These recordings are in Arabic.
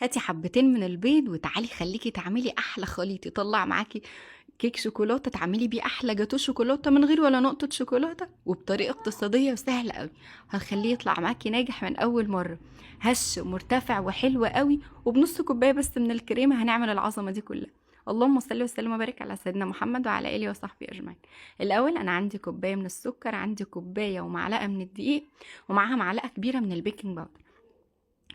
هاتي حبتين من البيض وتعالي خليكي تعملي احلى خليط يطلع معاكي كيك شوكولاته، تعملي بيه احلى جاتو شوكولاته من غير ولا نقطه شوكولاته وبطريقه اقتصاديه وسهله قوي. هتخليه يطلع معاكي ناجح من اول مره، هش مرتفع وحلو قوي، وبنص كوبايه بس من الكريمه هنعمل العظمه دي كلها. اللهم صل وسلم وبارك على سيدنا محمد وعلى اله وصحبه اجمعين. الاول انا عندي كوبايه من السكر، عندي كوبايه ومعلقه من الدقيق، ومعاها معلقه كبيره من البيكنج باودر،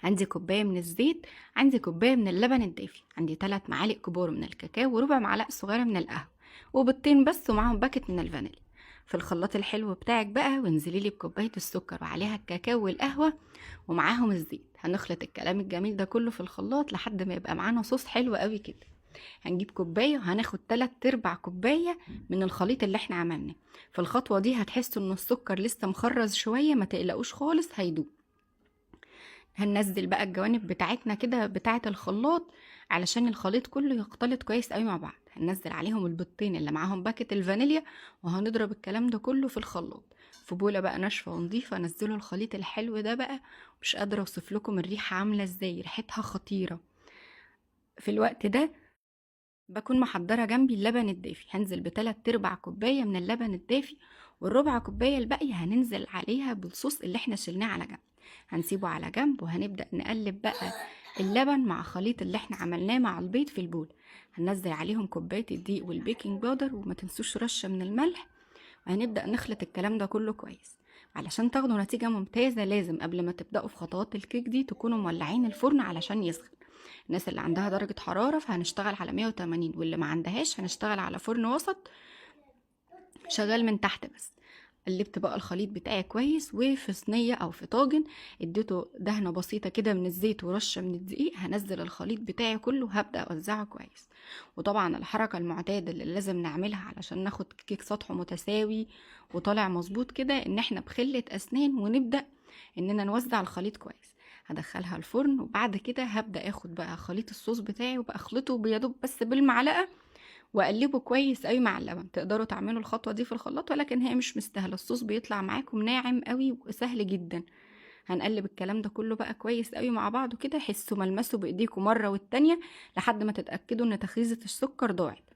عندي كوباية من الزيت، عندي كوباية من اللبن الدافي، عندي 3 معالق كبار من الكاكاو وربع معلقة صغيرة من القهوة، وبيضتين بس ومعاهم باكت من الفانيليا. في الخلاط الحلو بتاعك بقى وانزلي لي بكوباية السكر وعليها الكاكاو والقهوة ومعاهم الزيت. هنخلط الكلام الجميل ده كله في الخلاط لحد ما يبقى معانا صوص حلو قوي كده. هنجيب كوباية وهناخد 3/4 كوباية من الخليط اللي احنا عملناه. في الخطوة دي هتحسوا ان السكر لسه مخرز شوية، ما تقلقوش خالص هيدوب. هننزل بقى الجوانب بتاعتنا كده بتاعة الخلاط علشان الخليط كله يختلط كويس قوي مع بعض. هننزل عليهم البيضتين اللي معاهم باكت الفانيليا، وهنضرب الكلام ده كله في الخلاط. في بولة بقى ناشفة ونضيفة نزلوا الخليط الحلو ده بقى. مش قادرة اوصف لكم الريحة عاملة ازاي، ريحتها خطيرة. في الوقت ده بكون محضرة جنبي اللبن الدافي، هنزل ب3/4 كوباية من اللبن الدافي، والربع كوباية الباقية هننزل عليها بالصوص اللي احنا شلناه على جنب. هنسيبه على جنب وهنبدأ نقلب بقى اللبن مع خليط اللي احنا عملناه مع البيض في البول. هننزل عليهم كوباية الدقيق والبيكنج باودر، وما تنسوش رشة من الملح. وهنبدأ نخلط الكلام ده كله كويس. علشان تاخدوا نتيجة ممتازة لازم قبل ما تبدأوا في خطوات الكيك دي تكونوا مولعين الفرن علشان يسخن. الناس اللي عندها درجة حرارة فهنشتغل على 180، واللي ما عندهاش هنشتغل على فرن وسط شغال من تحت بس. قلبت بقى الخليط بتاعي كويس، وفي صينية او في طاجن اديته دهنة بسيطة كده من الزيت ورشة من الدقيق. هنزل الخليط بتاعي كله وهبدأ اوزعه كويس. وطبعا الحركة المعتادة اللي لازم نعملها علشان ناخد كيك سطحه متساوي وطالع مظبوط كده، ان احنا بخلة اسنان ونبدأ اننا نوزع الخليط كويس. هدخلها الفرن، وبعد كده هبدأ اخد بقى خليط الصوص بتاعي وبأخلطه بيدوب بس بالمعلقة، واقلبه كويس قوي مع اللبن. تقدروا تعملوا الخطوه دي في الخلاط، ولكن هي مش مستاهله، الصوص بيطلع معاكم ناعم قوي وسهل جدا. هنقلب الكلام ده كله بقى كويس قوي مع بعضه كده، حسوا ملمسه بايديكم مره والتانيه لحد ما تتاكدوا ان تخريزه السكر ضاعت.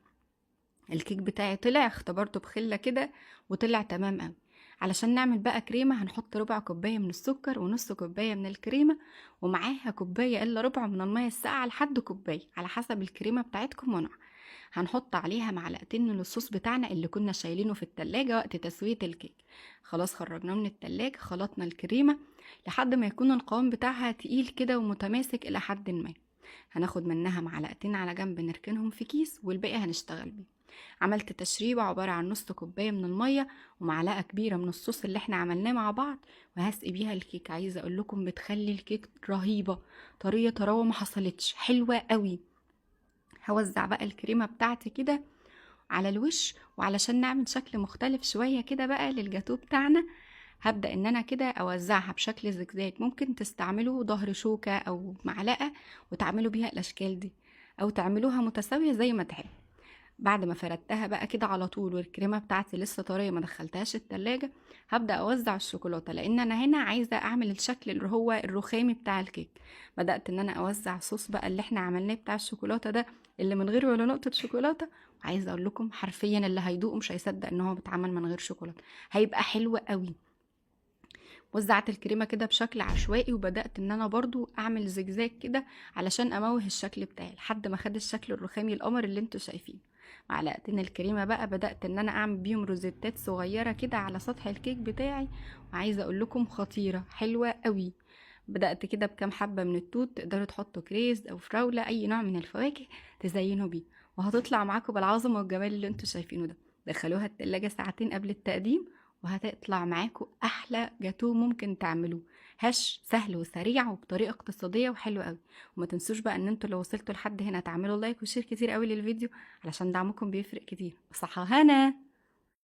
الكيك بتاعي طلع، اختبرته بخله كده وطلع تمام قوي. علشان نعمل بقى كريمه هنحط ربع كوبايه من السكر ونص كوبايه من الكريمه، ومعاها كوبايه الا ربع من الميه الساقعه لحد كوبايه على حسب الكريمه بتاعتكم ونوعها. هنحط عليها معلقتين من الصوص بتاعنا اللي كنا شايلينه في التلاجة وقت تسوية الكيك. خلاص خرجناه من التلاجة، خلطنا الكريمة لحد ما يكون القوام بتاعها تقيل كده ومتماسك إلى حد ما. هناخد منها معلقتين على جنب نركنهم في كيس، والباقي هنشتغل بيه. عملت تشريبة عبارة عن نص كوباية من المية ومعلقة كبيرة من الصوص اللي احنا عملناه مع بعض، وهسقي بيها الكيك. عايزة اقول لكم بتخلي الكيك رهيبة، طرية طراوة ما حصلتش، حلوة قوي. هوزع بقى الكريمة بتاعتي كده على الوش، وعلشان نعمل شكل مختلف شوية كده بقى للجاتو بتاعنا، هبدأ ان انا كده اوزعها بشكل زجزاج. ممكن تستعملوا ظهر شوكة او معلقة وتعملوا بيها الاشكال دي، او تعملوها متساوية زي ما تحب. بعد ما فردتها بقى كده على طول والكريمه بتاعتي لسه طريه ما دخلتهاش التلاجة، هبدا اوزع الشوكولاته، لان انا هنا عايزه اعمل الشكل اللي هو الرخامي بتاع الكيك. بدات ان انا اوزع صوص بقى اللي احنا عملناه بتاع الشوكولاته ده، اللي من غير ولا نقطه شوكولاته. وعايزه اقول لكم حرفيا اللي هيدوقه مش هيصدق ان هو بيتعمل من غير شوكولاته، هيبقى حلو قوي. وزعت الكريمه كده بشكل عشوائي، وبدات ان انا برضو اعمل زجزاج كده علشان اموه الشكل بتاعي لحد ما خد الشكل الرخامي القمر اللي انتوا شايفينه. معلقتين الكريمه بقى بدات ان انا اعمل بيهم روزيتات صغيره كده على سطح الكيك بتاعي، وعايزه اقول لكم خطيره حلوه قوي. بدات كده بكام حبه من التوت، تقدروا تحطوا كريز او فراوله اي نوع من الفواكه تزينوا بيه، وهتطلع معاكم بالعظمه والجمال اللي انتوا شايفينه ده. دخلوها التلاجة ساعتين قبل التقديم، وهتطلع معاكم احلى جاتوه ممكن تعملوه. هش سهل وسريع وبطريقه اقتصاديه وحلو قوي. وما تنسوش بقى ان انتوا لو وصلتوا لحد هنا تعملوا لايك وشير كتير قوي للفيديو علشان دعمكم بيفرق كتير. وصحة هنا.